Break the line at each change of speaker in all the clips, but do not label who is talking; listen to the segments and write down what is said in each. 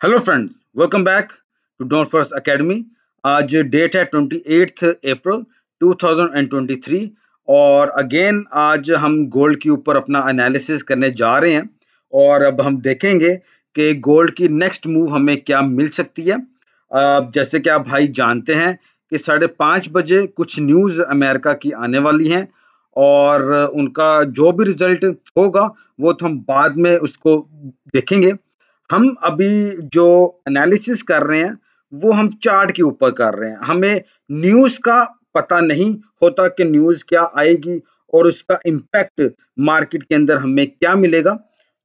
Hello friends, welcome back to don't first academy. आज date है 28 अप्रैल 2023 और अगेन आज हम गोल्ड के ऊपर अपना एनालिसिस करने जा रहे हैं और अब हम देखेंगे कि गोल्ड की नेक्स्ट मूव हमें क्या मिल सकती है। जैसे कि आप भाई जानते हैं कि 5:30 बजे कुछ न्यूज़ अमेरिका की आने वाली हैं और उनका जो भी रिजल्ट होगा वो तो हम बाद में उसको देखेंगे। हम अभी जो एनालिसिस कर रहे हैं वो हम चार्ट के ऊपर कर रहे हैं। हमें न्यूज़ का पता नहीं होता कि न्यूज़ क्या आएगी और उसका इम्पैक्ट मार्केट के अंदर हमें क्या मिलेगा,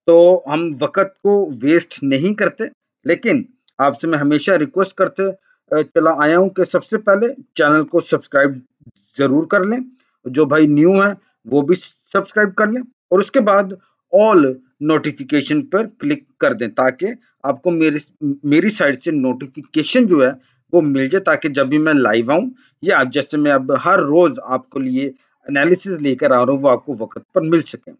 तो हम वक़्त को वेस्ट नहीं करते। लेकिन आपसे मैं हमेशा रिक्वेस्ट करते चला आया हूँ कि सबसे पहले चैनल को सब्सक्राइब ज़रूर कर लें। जो भाई न्यू है वो भी सब्सक्राइब कर लें और उसके बाद ऑल नोटिफिकेशन पर क्लिक कर दें ताकि आपको मेरी साइड से नोटिफिकेशन जो है वो मिल जाए, ताकि जब भी मैं लाइव आऊं या जैसे मैं अब हर रोज आपको लिए एनालिसिस लेकर आ रहा हूँ वो आपको वक्त पर मिल सके।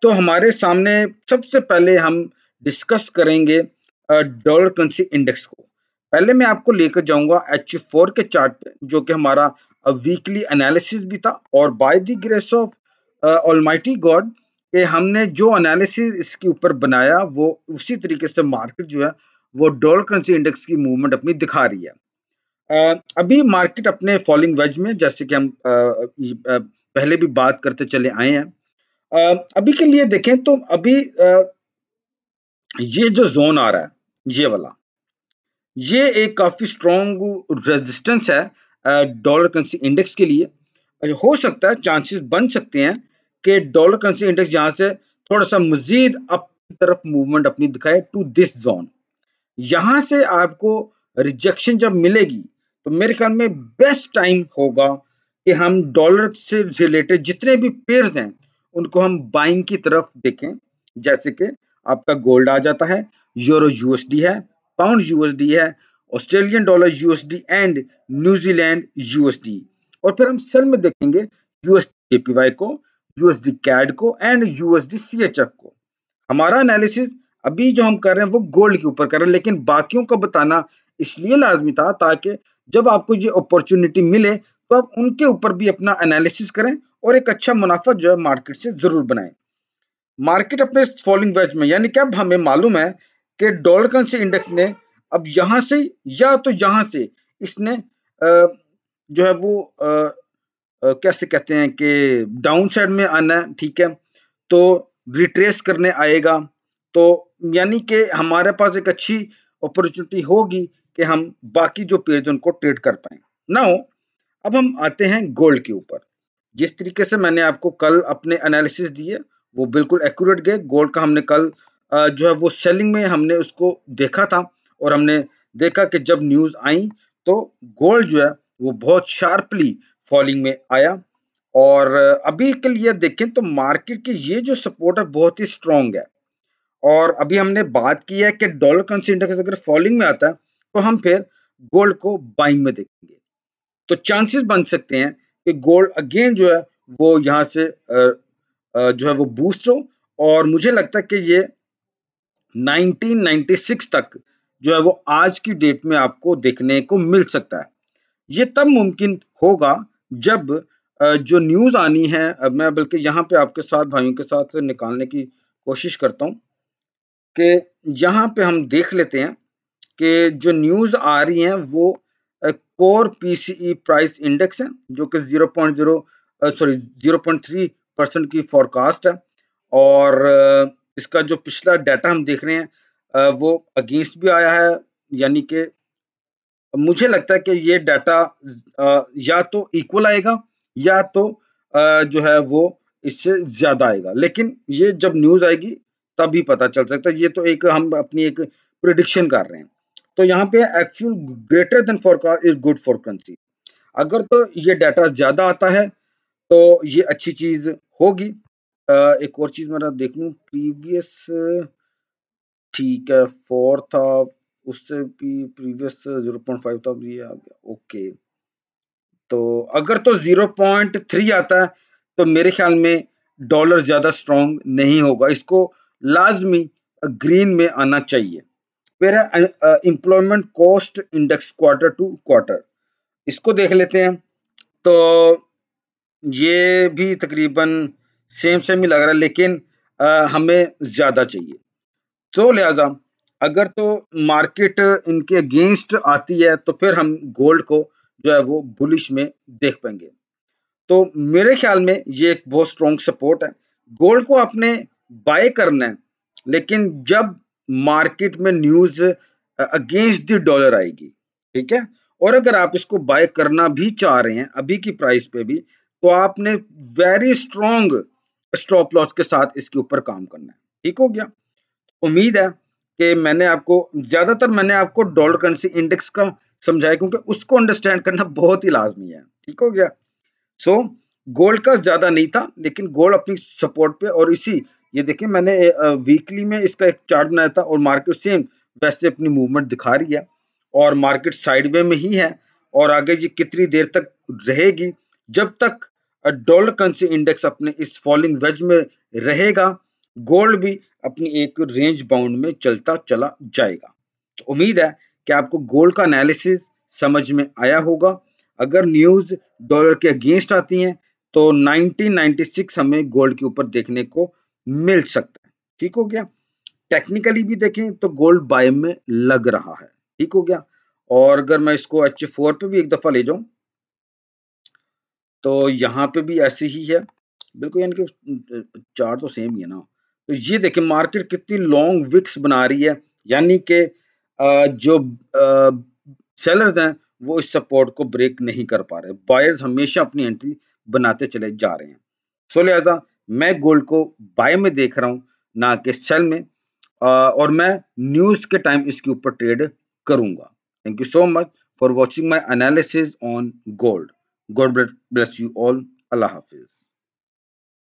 तो हमारे सामने सबसे पहले हम डिस्कस करेंगे डॉलर करेंसी इंडेक्स को। पहले मैं आपको लेकर जाऊंगा H4 के चार्ट पे, जो कि हमारा वीकली एनालिसिस भी था और by the grace of almighty God कि हमने जो एनालिसिस इसके ऊपर बनाया वो उसी तरीके से मार्केट जो है वो डॉलर करेंसी इंडेक्स की मूवमेंट अपनी दिखा रही है। अभी मार्केट अपने फॉलिंग वेज में, जैसे कि हम पहले भी बात करते चले आए हैं। अभी के लिए देखें तो अभी ये जो जोन आ रहा है ये वाला, ये एक काफी स्ट्रॉन्ग रेजिस्टेंस है डॉलर करेंसी इंडेक्स के लिए। हो सकता है, चांसेस बन सकते हैं कि डॉलर करेंसी इंडेक्स यहाँ से थोड़ा सा मजीद अप की तरफ मूवमेंट अपनी दिखाए टू दिस जोन। यहाँ से आपको रिजेक्शन जब मिलेगी तो मेरे ख्याल में बेस्ट टाइम होगा कि हम डॉलर से रिलेटेड जितने भी पेयर्स हैं उनको हम बाइंग की तरफ देखें। जैसे कि आपका गोल्ड आ जाता है, यूरो यूएसडी है, पाउंड यूएसडी है, Australian dollar USD and New Zealand USD. और फिर हम सेल में देखेंगे यूएसडी जेपीवाई को, यूएसडी कैड को एंड यूएसडी सीएचएफ को। हमारा एनालिसिस अभी जो हम कर रहे हैं वो गोल्ड के ऊपर कर रहे हैं, लेकिन बाकियों को बताना इसलिए लाजमी था ताकि जब आपको ये अपॉर्चुनिटी मिले तो आप उनके ऊपर भी अपना एनालिसिस करें और एक अच्छा मुनाफा जो है मार्केट से जरूर बनाएं। मार्केट अपने फॉलिंग वेज में, यानी कि अब हमें मालूम है कि डॉलर करेंसी इंडेक्स ने अब यहां से या तो यहां से इसने जो है वो कैसे कहते हैं कि डाउन साइड में आना है, ठीक है, तो रिट्रेस करने आएगा, तो यानी कि हमारे पास एक अच्छी अपॉर्चुनिटी होगी कि हम बाकी जो पेज उनको ट्रेड कर पाए। नाउ अब हम आते हैं गोल्ड के ऊपर। जिस तरीके से मैंने आपको कल अपने एनालिसिस दिए वो बिल्कुल एक्यूरेट गए। गोल्ड का हमने कल जो है वो सेलिंग में हमने उसको देखा था और हमने देखा कि जब न्यूज़ आई तो गोल्ड जो है वो बहुत शार्पली फॉलिंग में आया। और अभी के लिए देखें तो मार्केट की ये जो सपोर्ट है बहुत ही स्ट्रॉन्ग है। और अभी हमने बात की है कि डॉलर करेंसी इंडेक्स अगर फॉलिंग में आता है तो हम फिर गोल्ड को बाइंग में देखेंगे। तो चांसेस बन सकते हैं कि गोल्ड अगेन जो है वो यहाँ से जो है वो बूस्ट हो। और मुझे लगता है कि ये 1996 तक जो है वो आज की डेट में आपको देखने को मिल सकता है। ये तब मुमकिन होगा जब जो न्यूज़ आनी है, मैं बल्कि यहाँ पे आपके साथ भाइयों के साथ निकालने की कोशिश करता हूँ कि यहाँ पे हम देख लेते हैं कि जो न्यूज़ आ रही हैं वो कोर पीसीई प्राइस इंडेक्स है, जो कि 0.3% की फोरकास्ट है। और इसका जो पिछला डाटा हम देख रहे हैं वो अगेंस्ट भी आया है, यानी कि मुझे लगता है कि ये डाटा या तो इक्वल आएगा या तो जो है वो इससे ज्यादा आएगा, लेकिन ये जब न्यूज़ आएगी तभी पता चल सकता है। ये तो एक हम अपनी एक प्रिडिक्शन कर रहे हैं। तो यहाँ पे actual greater than forecast is good for currency. अगर तो ये डाटा ज्यादा आता है तो ये अच्छी चीज होगी। एक और चीज मेरा देख लूं, प्रीवियस, ठीक है, 4 था, उससे भी प्रीवियस 0.5 था, ये आ गया, ओके। तो अगर तो 0.3 आता है तो मेरे ख्याल में डॉलर ज्यादा स्ट्रॉन्ग नहीं होगा, इसको लाजमी ग्रीन में आना चाहिए। फिर है employment cost index quarter to quarter, इसको देख लेते हैं। तो ये भी तकरीबन सेम सेम ही लग रहा है, लेकिन हमें ज्यादा चाहिए। तो लिहाजा अगर तो मार्केट इनके अगेंस्ट आती है तो फिर हम गोल्ड को जो है वो बुलिश में देख पाएंगे। तो मेरे ख्याल में ये एक बहुत स्ट्रॉन्ग सपोर्ट है। गोल्ड को आपने बाय करना है, लेकिन जब मार्केट में न्यूज अगेंस्ट द डॉलर आएगी, ठीक है, और अगर आप इसको बाय करना भी चाह रहे हैं अभी की प्राइस पे भी, तो आपने वेरी स्ट्रॉन्ग स्टॉप लॉस के साथ इसके ऊपर काम करना है। ठीक हो गया। उम्मीद है कि मैंने आपको डॉलर करेंसी इंडेक्स का समझाया, क्योंकि उसको अंडरस्टैंड करना बहुत ही लाजमी है। ठीक हो गया। सो गोल्ड का ज्यादा नहीं था, लेकिन गोल्ड अपनी सपोर्ट पे, और इसी ये देखिए मैंने वीकली में इसका एक चार्ट बनाया था और मार्केट सेम वैसे अपनी मूवमेंट दिखा रही है, और मार्केट साइडवे में ही है। और आगे ये कितनी देर तक रहेगी, जब तक डॉलर करेंसी इंडेक्स अपने इस फॉलिंग वेज में रहेगा, गोल्ड भी अपनी एक रेंज बाउंड में चलता चला जाएगा। तो उम्मीद है कि आपको गोल्ड का एनालिसिस समझ में आया होगा। अगर न्यूज डॉलर के अगेंस्ट आती हैं तो 1996 हमें गोल्ड के ऊपर देखने को मिल सकता है। ठीक हो गया। टेक्निकली भी देखें तो गोल्ड बाय में लग रहा है। ठीक हो गया। और अगर मैं इसको H4 पे भी एक दफा ले जाऊं, तो यहाँ पे भी ऐसे ही है बिल्कुल, यानी कि चार तो सेम ही है ना। तो ये देखिए मार्केट कितनी लॉन्ग विक्स बना रही है, यानी कि जो सेलर्स हैं वो इस सपोर्ट को ब्रेक नहीं कर पा रहे, बायर्स हमेशा अपनी एंट्री बनाते चले जा रहे हैं। सो लिहाजा मैं गोल्ड को बाय में देख रहा हूँ, ना कि सेल में। और मैं न्यूज के टाइम इसके ऊपर ट्रेड करूंगा। Thank you so much for watching my analysis on gold. God bless you all. Allah Hafiz.